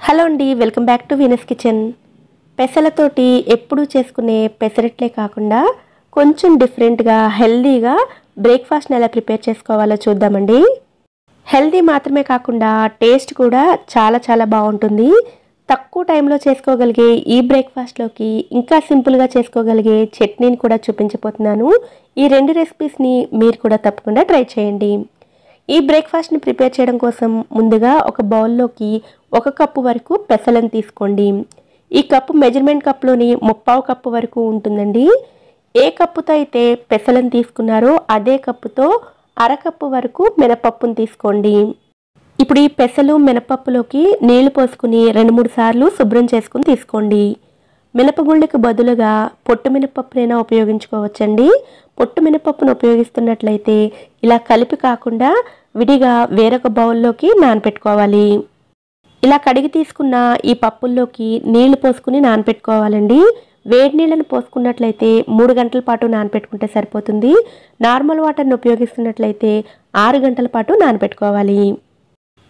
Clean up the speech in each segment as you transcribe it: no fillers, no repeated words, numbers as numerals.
Hello అండి, welcome back to Venus kitchen. పెసలతోటి ఎప్పుడూ చేసుకునే పెసరట్లే కాకుండా కొంచెం డిఫరెంట్గా హెల్దీగా బ్రేక్ఫాస్ట్ని ఎలా ప్రిపేర్ చేసుకోవాలో చూద్దామండి. హెల్దీ మాత్రమే కాకుండా టేస్ట్ కూడా చాలా చాలా బాగుంటుంది. తక్కువ టైంలో చేసుకోగలిగే ఈ బ్రేక్ఫాస్ట్లోకి ఇంకా సింపుల్గా చేసుకోగలిగే చట్నీని కూడా చూపించబోతున్నాను. ఈ రెండు రెసిపీస్ని మీరు కూడా తప్పకుండా ట్రై చేయండి. ఈ బ్రేక్ఫాస్ట్ని ప్రిపేర్ చేయడం కోసం ముందుగా ఒక బౌల్లోకి 1 కప్పు వరకు పెసలను తీసుకోండి. ఈ కప్పు మెజర్మెంట్ కప్లోని 3/4 కప్పు వరకు ఉంటుందండి. ఏ కప్పుతో అయితే పెసలను తీసుకున్నారో అదే కప్పుతో 1/2 కప్పు వరకు మినపప్పును తీసుకోండి. ఇప్పుడు ఈ పెసలు మినపప్పులోకి నీళ్లు పోసుకుని 2-3 సార్లు శుభ్రం చేసుకుని తీసుకోండి. మినపగుళ్ళకి బదులుగా పొట్టు మినపప్పునైనా ఉపయోగించుకోవచ్చండి. పొట్టు మినపప్పును ఉపయోగిస్తున్నట్లయితే ఇలా కలిపి కాకుండా విడిగా వేరొక బౌల్లోకి నానపెట్టుకోవాలి. ఇలా కడిగి తీసుకున్న ఈ పప్పుల్లోకి నీళ్లు పోసుకుని నానపెట్టుకోవాలండి. వేడి నీళ్ళను పోసుకున్నట్లయితే 3 గంటల పాటు నానపెట్టుకుంటే సరిపోతుంది. నార్మల్ వాటర్ని ఉపయోగిస్తున్నట్లయితే 6 గంటల పాటు నానపెట్టుకోవాలి.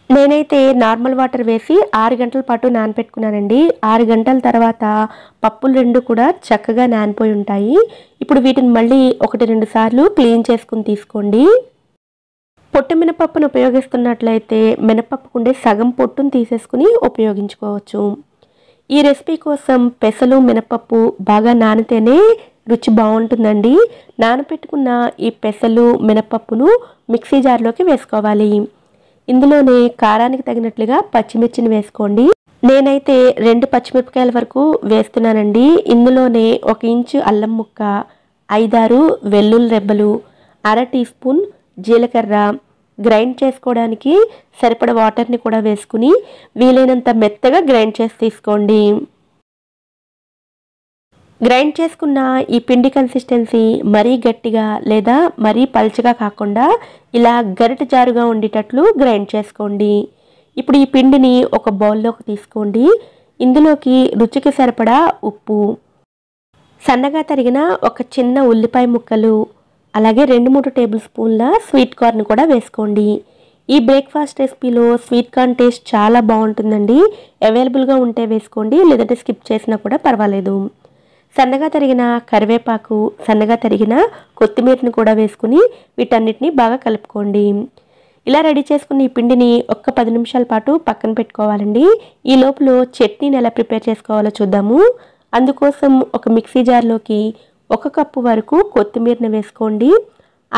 నేనైతే నార్మల్ వాటర్ వేసి 6 గంటల పాటు నానపెట్టుకున్నానండి. 6 గంటల తర్వాత పప్పులు రెండు కూడా చక్కగా నానిపోయి ఉంటాయి. ఇప్పుడు వీటిని మళ్ళీ 1-2 సార్లు క్లీన్ చేసుకుని తీసుకోండి. పొట్టు మినపప్పును ఉపయోగిస్తున్నట్లయితే మినపప్పుకుండే సగం పొట్టును తీసేసుకుని ఉపయోగించుకోవచ్చు. ఈ రెసిపీ కోసం పెసలు మినపప్పు బాగా నానితేనే రుచి బాగుంటుందండి. నానపెట్టుకున్న ఈ పెసలు మినపప్పును మిక్సీ జార్లోకి వేసుకోవాలి. ఇందులోనే కారానికి తగినట్లుగా పచ్చిమిర్చిని వేసుకోండి. నేనైతే 2 పచ్చిమిరపకాయల వరకు వేస్తున్నానండి. ఇందులోనే 1 ఇంచు అల్లం ముక్క, 5-6 వెల్లుల్లి రెబ్బలు, 1/2 టీ స్పూన్ జీలకర్ర, గ్రైండ్ చేసుకోవడానికి సరిపడ వాటర్ని కూడా వేసుకుని వీలైనంత మెత్తగా గ్రైండ్ చేసి తీసుకోండి. గ్రైండ్ చేసుకున్న ఈ పిండి కన్సిస్టెన్సీ మరీ గట్టిగా లేదా మరీ పల్చగా కాకుండా ఇలా గరిటె జారుగా ఉండేటట్లు గ్రైండ్ చేసుకోండి. ఇప్పుడు ఈ పిండిని ఒక బౌల్లోకి తీసుకోండి. ఇందులోకి రుచికి సరిపడా ఉప్పు, సన్నగా తరిగిన ఒక చిన్న ఉల్లిపాయ ముక్కలు, అలాగే 2-3 టేబుల్ స్పూన్ల స్వీట్ కార్న్ కూడా వేసుకోండి. ఈ బ్రేక్ఫాస్ట్ రెసిపీలో స్వీట్ కార్న్ టేస్ట్ చాలా బాగుంటుందండి. అవైలబుల్గా ఉంటే వేసుకోండి, లేదంటే స్కిప్ చేసినా కూడా పర్వాలేదు. సన్నగా తరిగిన కరివేపాకు, సన్నగా తరిగిన కొత్తిమీరని కూడా వేసుకుని వీటన్నిటిని బాగా కలుపుకోండి. ఇలా రెడీ చేసుకున్న ఈ పిండిని 10 నిమిషాల పాటు పక్కన పెట్టుకోవాలండి. ఈ లోపల చట్నీని ఎలా ప్రిపేర్ చేసుకోవాలో చూద్దాము. అందుకోసం ఒక మిక్సీ జార్లోకి 1 కప్పు వరకు కొత్తిమీరని వేసుకోండి.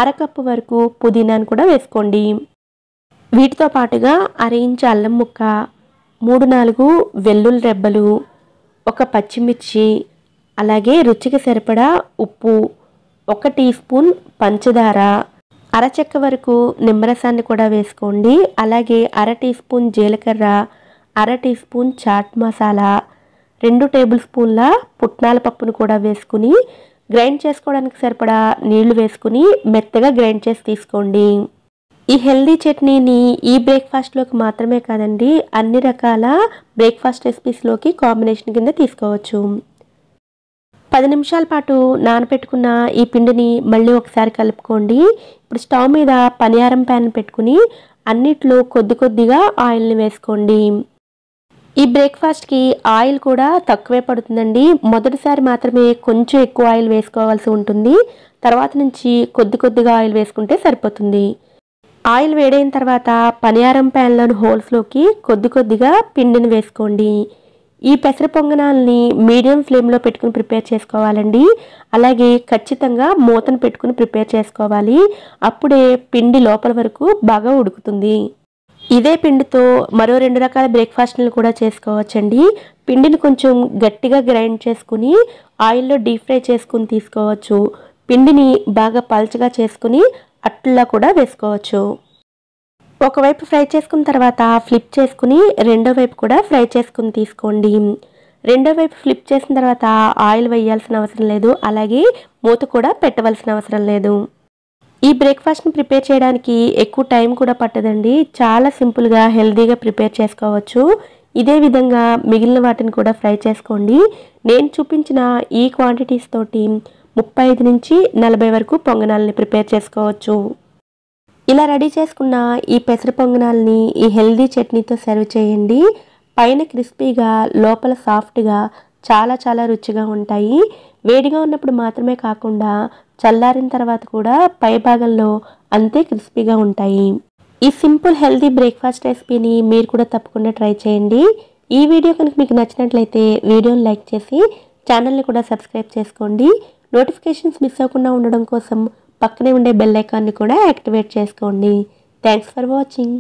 1/2 కప్పు వరకు పుదీనాను కూడా వేసుకోండి. వీటితో పాటుగా 1/2 ఇంచు అల్లం ముక్క, 3-4 వెల్లుల్లి రెబ్బలు, 1 పచ్చిమిర్చి, అలాగే రుచికి సరిపడా ఉప్పు, 1 టీ స్పూన్ పంచదార, అరచెక్క వరకు నిమ్మరసాన్ని కూడా వేసుకోండి. అలాగే 1/2 టీ స్పూన్ జీలకర్ర, 1/2 tea spoon chaat masala, 2 table స్పూన్ల పుట్నాల పప్పును కూడా వేసుకుని గ్రైండ్ చేసుకోవడానికి సరిపడా నీళ్లు వేసుకుని మెత్తగా గ్రైండ్ చేసి తీసుకోండి. ఈ హెల్దీ చట్నీని ఈ బ్రేక్ఫాస్ట్లోకి మాత్రమే కాదండి, అన్ని రకాల బ్రేక్ఫాస్ట్ రెసిపీస్లోకి కాంబినేషన్ కింద తీసుకోవచ్చు. 10 నిమిషాల పాటు నానపెట్టుకున్న ఈ పిండిని మళ్ళీ ఒకసారి కలుపుకోండి. ఇప్పుడు స్టవ్ మీద పనియారం ప్యాన్ పెట్టుకుని అన్నిట్లో కొద్దిగా ఆయిల్ని వేసుకోండి. ఈ బ్రేక్ఫాస్ట్కి ఆయిల్ కూడా తక్కువే పడుతుందండి. మొదటిసారి మాత్రమే కొంచెం ఎక్కువ ఆయిల్ వేసుకోవాల్సి ఉంటుంది. తర్వాత నుంచి కొద్దిగా ఆయిల్ వేసుకుంటే సరిపోతుంది. ఆయిల్ వేడైన తర్వాత పనియారం ప్యాన్లోని హోల్స్లోకి కొద్దిగా పిండిని వేసుకోండి. ఈ పెసర పొంగనాలని మీడియం ఫ్లేమ్లో పెట్టుకుని ప్రిపేర్ చేసుకోవాలండి. అలాగే ఖచ్చితంగా మూతను పెట్టుకుని ప్రిపేర్ చేసుకోవాలి. అప్పుడే పిండి లోపల వరకు బాగా ఉడుకుతుంది. ఇదే పిండితో మరో 2 రకాల బ్రేక్ఫాస్ట్లను కూడా చేసుకోవచ్చండి. పిండిని కొంచెం గట్టిగా గ్రైండ్ చేసుకుని ఆయిల్లో డీప్ ఫ్రై చేసుకుని తీసుకోవచ్చు. పిండిని బాగా పల్చగా చేసుకుని అట్లా కూడా వేసుకోవచ్చు. ఒకవైపు ఫ్రై చేసుకున్న తర్వాత ఫ్లిప్ చేసుకుని రెండో వైపు కూడా ఫ్రై చేసుకుని తీసుకోండి. రెండో వైపు ఫ్లిప్ చేసిన తర్వాత ఆయిల్ వేయాల్సిన అవసరం లేదు, అలాగే మూత కూడా పెట్టవలసిన అవసరం లేదు. ఈ బ్రేక్ఫాస్ట్ని ప్రిపేర్ చేయడానికి ఎక్కువ టైం కూడా పట్టదండి. చాలా సింపుల్గా హెల్తీగా ప్రిపేర్ చేసుకోవచ్చు. ఇదే విధంగా మిగిలిన వాటిని కూడా ఫ్రై చేసుకోండి. నేను చూపించిన ఈ క్వాంటిటీస్ తోటి 35-40 వరకు పొంగనాలని ప్రిపేర్ చేసుకోవచ్చు. ఇలా రెడీ చేసుకున్న ఈ పెసర పొంగనాలని ఈ హెల్దీ చట్నీతో సర్వ్ చేయండి. పైన క్రిస్పీగా లోపల సాఫ్ట్గా చాలా చాలా రుచిగా ఉంటాయి. వేడిగా ఉన్నప్పుడు మాత్రమే కాకుండా చల్లారిన తర్వాత కూడా పై భాగంలో అంతే క్రిస్పీగా ఉంటాయి. ఈ సింపుల్ హెల్తీ బ్రేక్ఫాస్ట్ రెసిపీని మీరు కూడా తప్పకుండా ట్రై చేయండి. ఈ వీడియో కనుక మీకు నచ్చినట్లయితే వీడియోని లైక్ చేసి ఛానల్ని కూడా సబ్స్క్రైబ్ చేసుకోండి. నోటిఫికేషన్స్ మిస్ అవ్వకుండా ఉండడం కోసం పక్కనే ఉండే బెల్ ఐకాన్ని కూడా యాక్టివేట్ చేసుకోండి. Thanks for watching.